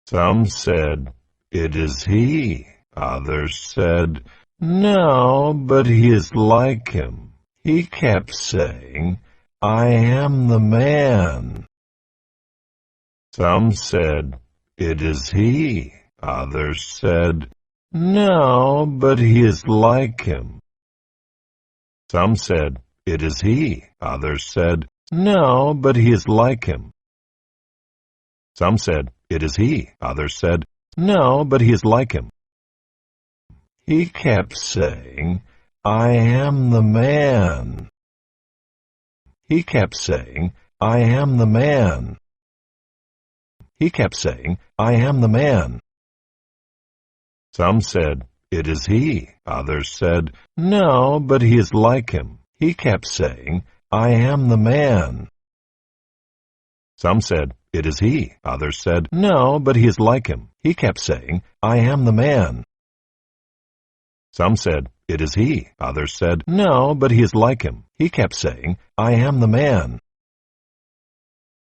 Some said, "It is he." Others said, "No, but he is like him." He kept saying, "I am the man." Some said, "It is he." Others said, "No, but he is like him." Some said, "It is he." Others said, "No, but he is like him." Some said, "It is he." Others said, "No, but he is like him." He kept saying, "I am the man." He kept saying, "I am the man." He kept saying, "I am the man." Some said, "It is he." Others said, "No, but he is like him." He kept saying, "I am the man." Some said, "It is he." Others said, "No, but he is like him." He kept saying, "I am the man." Some said, "It is he." Others said, "No, but he is like him." He kept saying, "I am the man."